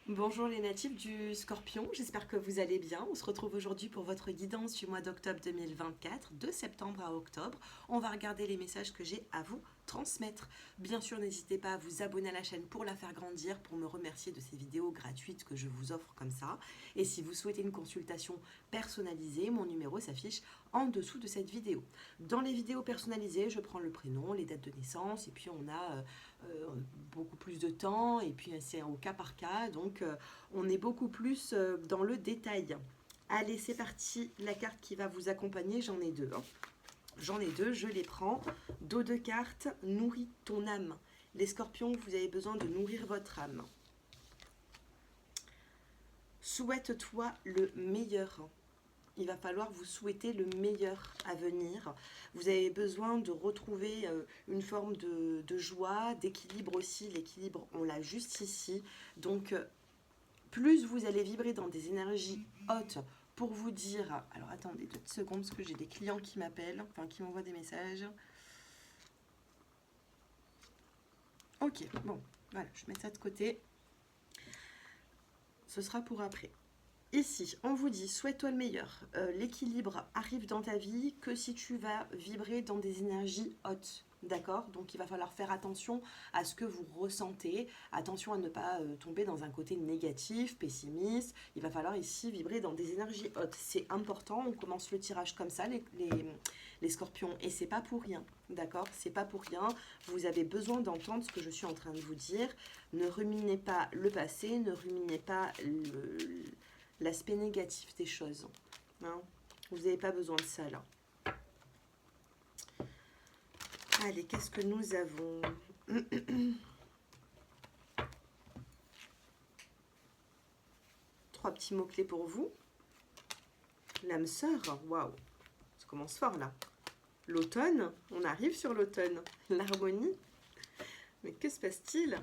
Bonjour les natifs du Scorpion, j'espère que vous allez bien. On se retrouve aujourd'hui pour votre guidance du mois d'octobre 2024, de septembre à octobre. On va regarder les messages que j'ai à vous transmettre. Bien sûr, n'hésitez pas à vous abonner à la chaîne pour la faire grandir, pour me remercier de ces vidéos gratuites que je vous offre comme ça. Et si vous souhaitez une consultation personnalisée, mon numéro s'affiche en dessous de cette vidéo. Dans les vidéos personnalisées, je prends le prénom, les dates de naissance, et puis on a beaucoup plus de temps, et puis c'est au cas par cas, donc on est beaucoup plus dans le détail. Allez, c'est parti, la carte qui va vous accompagner, j'en ai deux. J'en ai deux, je les prends. Dos de cartes, nourris ton âme. Les scorpions, vous avez besoin de nourrir votre âme. Souhaite-toi le meilleur. Il va falloir vous souhaiter le meilleur à venir. Vous avez besoin de retrouver une forme de joie, d'équilibre aussi. L'équilibre, on l'a juste ici. Donc, plus vous allez vibrer dans des énergies hautes pour vous dire... Alors, attendez 2 secondes parce que j'ai des clients qui m'appellent, enfin qui m'envoient des messages. Ok, bon, voilà, je mets ça de côté. Ce sera pour après. Ici, on vous dit, souhaite-toi le meilleur. L'équilibre arrive dans ta vie que si tu vas vibrer dans des énergies hautes. D'accord? Donc, il va falloir faire attention à ce que vous ressentez. Attention à ne pas tomber dans un côté négatif, pessimiste. Il va falloir ici vibrer dans des énergies hautes. C'est important. On commence le tirage comme ça, les scorpions. Et c'est pas pour rien. D'accord? C'est pas pour rien. Vous avez besoin d'entendre ce que je suis en train de vous dire. Ne ruminez pas le passé. Ne ruminez pas l'aspect négatif des choses. Hein, vous n'avez pas besoin de ça là. Allez, qu'est-ce que nous avons? 3 petits mots-clés pour vous. L'âme sœur, waouh, ça commence fort là. L'automne, on arrive sur l'automne. L'harmonie. Mais que se passe-t-il?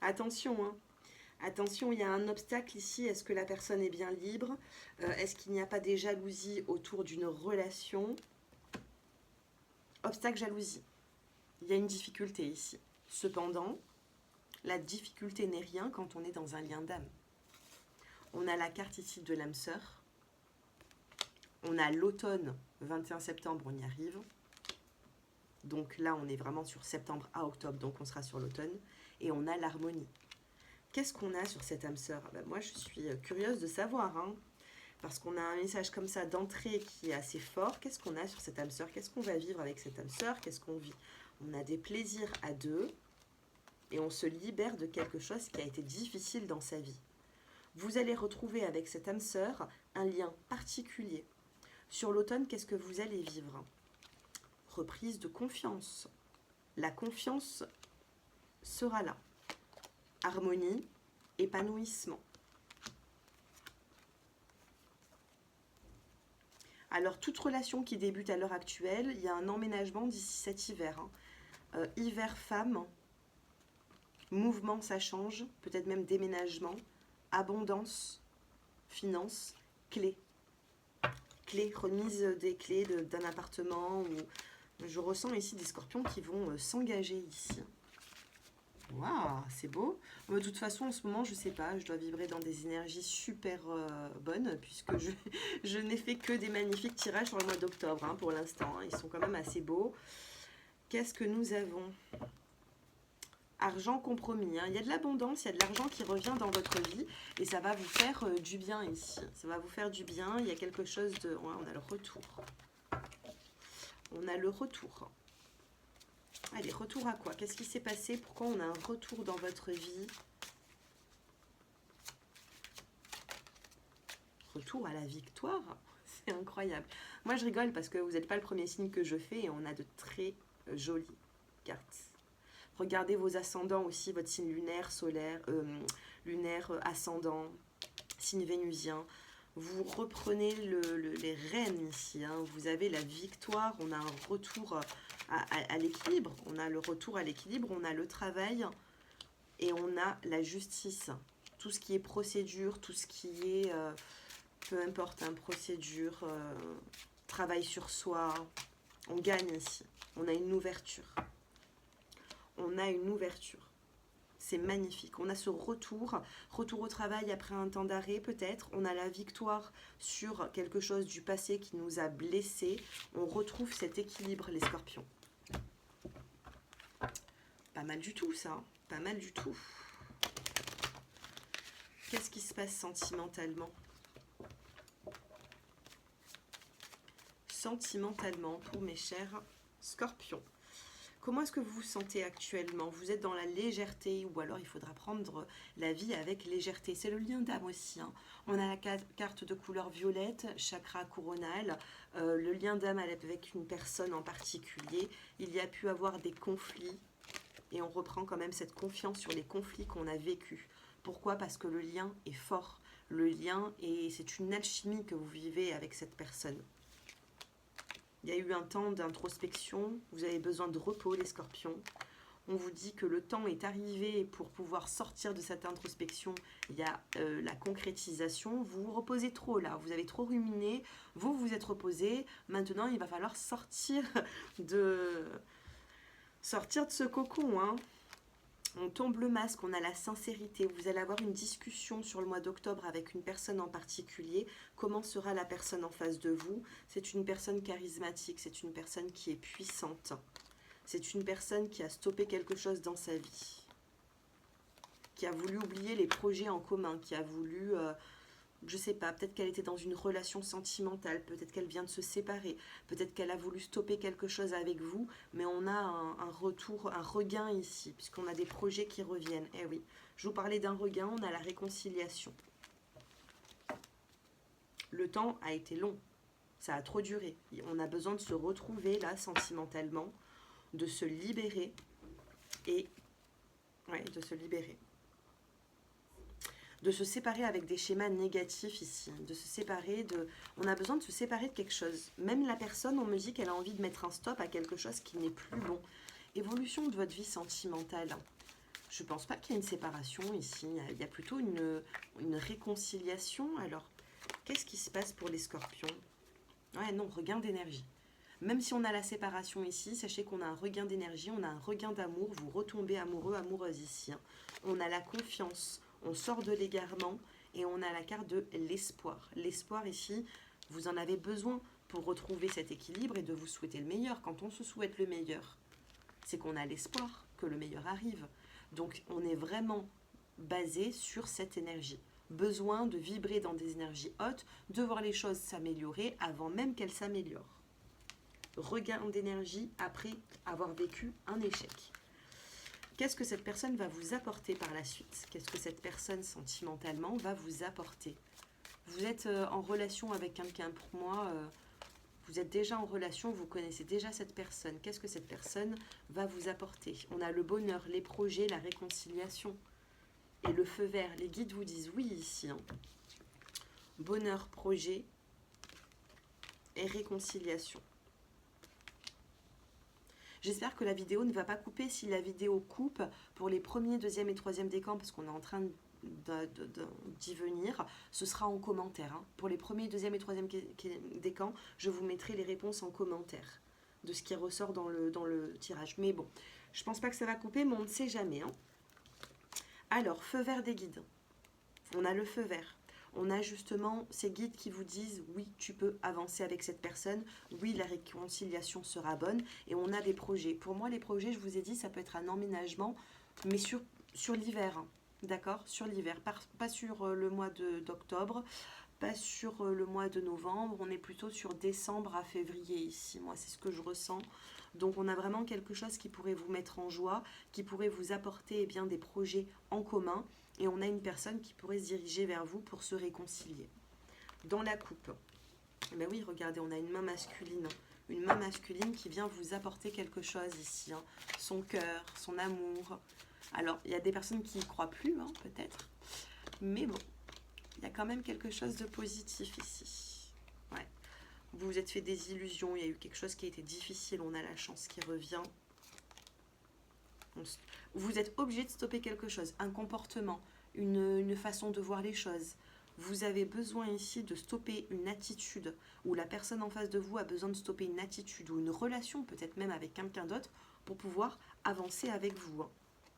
Attention, hein. Attention, il y a un obstacle ici. Est-ce que la personne est bien libre? Est-ce qu'il n'y a pas des jalousies autour d'une relation? Obstacle, jalousie. Il y a une difficulté ici. Cependant, la difficulté n'est rien quand on est dans un lien d'âme. On a la carte ici de l'âme sœur. On a l'automne, 21 septembre, on y arrive. Donc là, on est vraiment sur septembre à octobre, donc on sera sur l'automne. Et on a l'harmonie. Qu'est-ce qu'on a sur cette âme sœur? Moi, je suis curieuse de savoir, hein, parce qu'on a un message comme ça d'entrée qui est assez fort. Qu'est-ce qu'on a sur cette âme sœur? Qu'est-ce qu'on va vivre avec cette âme sœur? Qu'est-ce qu'on vit? On a des plaisirs à deux et on se libère de quelque chose qui a été difficile dans sa vie. Vous allez retrouver avec cette âme sœur un lien particulier. Sur l'automne, qu'est-ce que vous allez vivre? Reprise de confiance. La confiance sera là. Harmonie, épanouissement. Alors, toute relation qui débute à l'heure actuelle, il y a un emménagement d'ici cet hiver. Hein. Hiver-femme, mouvement, ça change, peut-être même déménagement, abondance, finance, clé. Clé, remise des clés d'un appartement. Ou... Je ressens ici des scorpions qui vont s'engager ici. Waouh, c'est beau. De toute façon, en ce moment, je sais pas, je dois vibrer dans des énergies super bonnes, puisque je n'ai fait que des magnifiques tirages sur le mois d'octobre, hein, pour l'instant. Hein. Ils sont quand même assez beaux. Qu'est-ce que nous avons? Argent compromis. Hein. Il y a de l'abondance, il y a de l'argent qui revient dans votre vie, et ça va vous faire du bien ici. Ça va vous faire du bien. Il y a quelque chose de... Ouais, on a le retour. On a le retour. Allez, retour à quoi? Qu'est-ce qui s'est passé? Pourquoi on a un retour dans votre vie? Retour à la victoire. C'est incroyable. Moi, je rigole parce que vous n'êtes pas le premier signe que je fais et on a de très jolies cartes. Regardez vos ascendants aussi, votre signe lunaire, solaire, lunaire, ascendant, signe vénusien. Vous reprenez les rênes ici. Hein. Vous avez la victoire, on a un retour à l'équilibre. On a le retour à l'équilibre, on a le travail et on a la justice. Tout ce qui est procédure, tout ce qui est, peu importe, hein, procédure, travail sur soi. On gagne ici. On a une ouverture. On a une ouverture. C'est magnifique. On a ce retour au travail après un temps d'arrêt peut-être. On a la victoire sur quelque chose du passé qui nous a blessés. On retrouve cet équilibre, les scorpions. Pas mal du tout ça, hein. Pas mal du tout. Qu'est-ce qui se passe sentimentalement? Sentimentalement pour mes chers scorpions. Comment est-ce que vous vous sentez actuellement? Vous êtes dans la légèreté ou alors il faudra prendre la vie avec légèreté. C'est le lien d'âme aussi, hein. On a la carte de couleur violette, chakra coronal, le lien d'âme avec une personne en particulier. Il y a pu avoir des conflits et on reprend quand même cette confiance sur les conflits qu'on a vécus. Pourquoi? Parce que le lien est fort. Le lien, et c'est une alchimie que vous vivez avec cette personne. Il y a eu un temps d'introspection, vous avez besoin de repos les scorpions. On vous dit que le temps est arrivé pour pouvoir sortir de cette introspection. Il y a la concrétisation, vous vous reposez trop là, vous avez trop ruminé, vous vous êtes reposé. Maintenant il va falloir sortir de ce cocon, hein. On tombe le masque, on a la sincérité. Vous allez avoir une discussion sur le mois d'octobre avec une personne en particulier. Comment sera la personne en face de vous? C'est une personne charismatique, c'est une personne qui est puissante. C'est une personne qui a stoppé quelque chose dans sa vie. Qui a voulu oublier les projets en commun, qui a voulu... je sais pas, peut-être qu'elle était dans une relation sentimentale, peut-être qu'elle vient de se séparer, peut-être qu'elle a voulu stopper quelque chose avec vous, mais on a un retour, un regain ici, puisqu'on a des projets qui reviennent. Eh oui, je vous parlais d'un regain, on a la réconciliation. Le temps a été long, ça a trop duré. On a besoin de se retrouver là, sentimentalement, de se libérer, et... ouais, de se libérer. De se séparer avec des schémas négatifs ici, de se séparer de... On a besoin de se séparer de quelque chose. Même la personne, on me dit qu'elle a envie de mettre un stop à quelque chose qui n'est plus bon. Évolution de votre vie sentimentale. Je ne pense pas qu'il y ait une séparation ici. Il y a plutôt une réconciliation. Alors, qu'est-ce qui se passe pour les scorpions? Ouais, non, regain d'énergie. Même si on a la séparation ici, sachez qu'on a un regain d'énergie, on a un regain d'amour. Vous retombez amoureux, amoureuse ici, hein. On a la confiance. On sort de l'égarement et on a la carte de l'espoir. L'espoir ici, vous en avez besoin pour retrouver cet équilibre et de vous souhaiter le meilleur. Quand on se souhaite le meilleur, c'est qu'on a l'espoir que le meilleur arrive. Donc on est vraiment basé sur cette énergie. Besoin de vibrer dans des énergies hautes, de voir les choses s'améliorer avant même qu'elles s'améliorent. Regain d'énergie après avoir vécu un échec. Qu'est-ce que cette personne va vous apporter par la suite? Qu'est-ce que cette personne sentimentalement va vous apporter? Vous êtes en relation avec quelqu'un, pour moi, vous êtes déjà en relation, vous connaissez déjà cette personne. Qu'est-ce que cette personne va vous apporter? On a le bonheur, les projets, la réconciliation et le feu vert. Les guides vous disent oui ici, hein. Bonheur, projet et réconciliation. J'espère que la vidéo ne va pas couper. Si la vidéo coupe pour les premiers, deuxième et troisième décans, parce qu'on est en train d'y venir, ce sera en commentaire, hein. Pour les premiers, deuxième et troisième décans, je vous mettrai les réponses en commentaire de ce qui ressort dans le tirage. Mais bon, je pense pas que ça va couper, mais on ne sait jamais, hein. Alors, feu vert des guides. On a le feu vert. On a justement ces guides qui vous disent oui, tu peux avancer avec cette personne, oui, la réconciliation sera bonne, et on a des projets. Pour moi, les projets, je vous ai dit, ça peut être un emménagement, mais sur l'hiver, hein, d'accord? Sur l'hiver, pas sur le mois d'octobre, pas sur le mois de novembre, on est plutôt sur décembre à février ici. Moi, c'est ce que je ressens. Donc, on a vraiment quelque chose qui pourrait vous mettre en joie, qui pourrait vous apporter bien des projets en commun. Et on a une personne qui pourrait se diriger vers vous pour se réconcilier. Dans la coupe, ben oui, regardez, on a une main masculine. Une main masculine qui vient vous apporter quelque chose ici, hein. Son cœur, son amour. Alors, il y a des personnes qui n'y croient plus, hein, peut-être. Mais bon, il y a quand même quelque chose de positif ici. Ouais. Vous vous êtes fait des illusions, il y a eu quelque chose qui a été difficile, on a la chance qui revient. Vous êtes obligé de stopper quelque chose, un comportement, une façon de voir les choses. Vous avez besoin ici de stopper une attitude, ou la personne en face de vous a besoin de stopper une attitude ou une relation, peut-être même avec quelqu'un d'autre, pour pouvoir avancer avec vous, hein.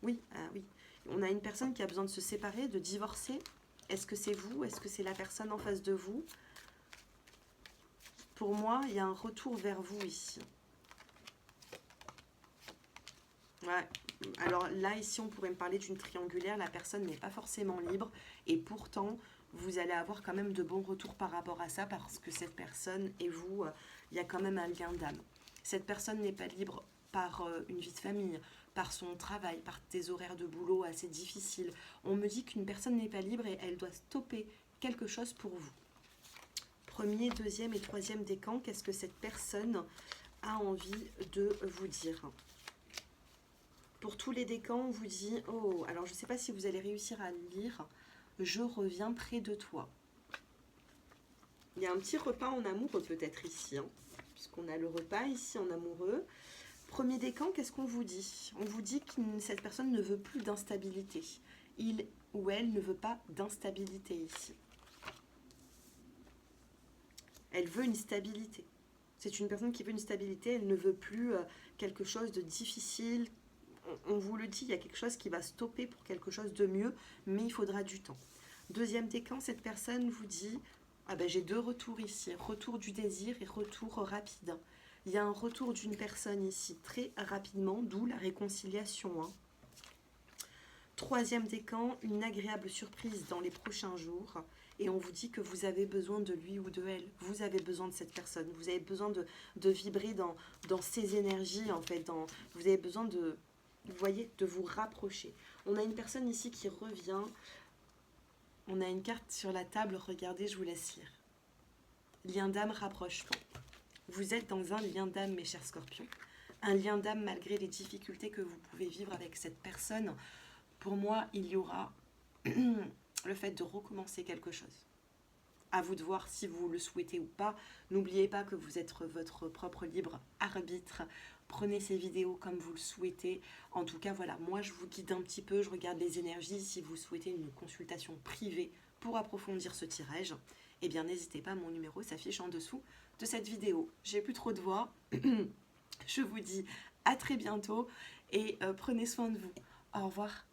Oui, oui. On a une personne qui a besoin de se séparer, de divorcer. Est-ce que c'est vous? Est-ce que c'est la personne en face de vous? Pour moi, il y a un retour vers vous ici. Ouais. Alors là, ici, on pourrait me parler d'une triangulaire. La personne n'est pas forcément libre. Et pourtant, vous allez avoir quand même de bons retours par rapport à ça. Parce que cette personne et vous, il y a quand même un lien d'âme. Cette personne n'est pas libre par une vie de famille, par son travail, par des horaires de boulot assez difficiles. On me dit qu'une personne n'est pas libre et elle doit stopper quelque chose pour vous. Premier, deuxième et troisième décan, qu'est-ce que cette personne a envie de vous dire? Pour tous les décans, on vous dit, oh, alors je ne sais pas si vous allez réussir à lire, je reviens près de toi. Il y a un petit repas en amoureux peut-être ici, hein, puisqu'on a le repas ici en amoureux. Premier décan, qu'est-ce qu'on vous dit? On vous dit que cette personne ne veut plus d'instabilité. Il ou elle ne veut pas d'instabilité ici. Elle veut une stabilité. C'est une personne qui veut une stabilité, elle ne veut plus quelque chose de difficile. On vous le dit, il y a quelque chose qui va stopper pour quelque chose de mieux, mais il faudra du temps. Deuxième décan, cette personne vous dit, ah ben j'ai deux retours ici, retour du désir et retour rapide. Il y a un retour d'une personne ici très rapidement, d'où la réconciliation. Hein. Troisième décan, une agréable surprise dans les prochains jours. Et on vous dit que vous avez besoin de lui ou de elle. Vous avez besoin de cette personne. Vous avez besoin de vibrer dans ces énergies, en fait. Vous avez besoin de, vous voyez, de vous rapprocher. On a une personne ici qui revient. On a une carte sur la table. Regardez, je vous laisse lire. Lien d'âme, rapprochement. Vous êtes dans un lien d'âme, mes chers scorpions. Un lien d'âme malgré les difficultés que vous pouvez vivre avec cette personne. Pour moi, il y aura le fait de recommencer quelque chose. À vous de voir si vous le souhaitez ou pas. N'oubliez pas que vous êtes votre propre libre arbitre. Prenez ces vidéos comme vous le souhaitez. En tout cas, voilà, moi je vous guide un petit peu, je regarde les énergies. Si vous souhaitez une consultation privée pour approfondir ce tirage, eh bien n'hésitez pas, mon numéro s'affiche en dessous de cette vidéo. J'ai plus trop de voix. Je vous dis à très bientôt et prenez soin de vous. Au revoir.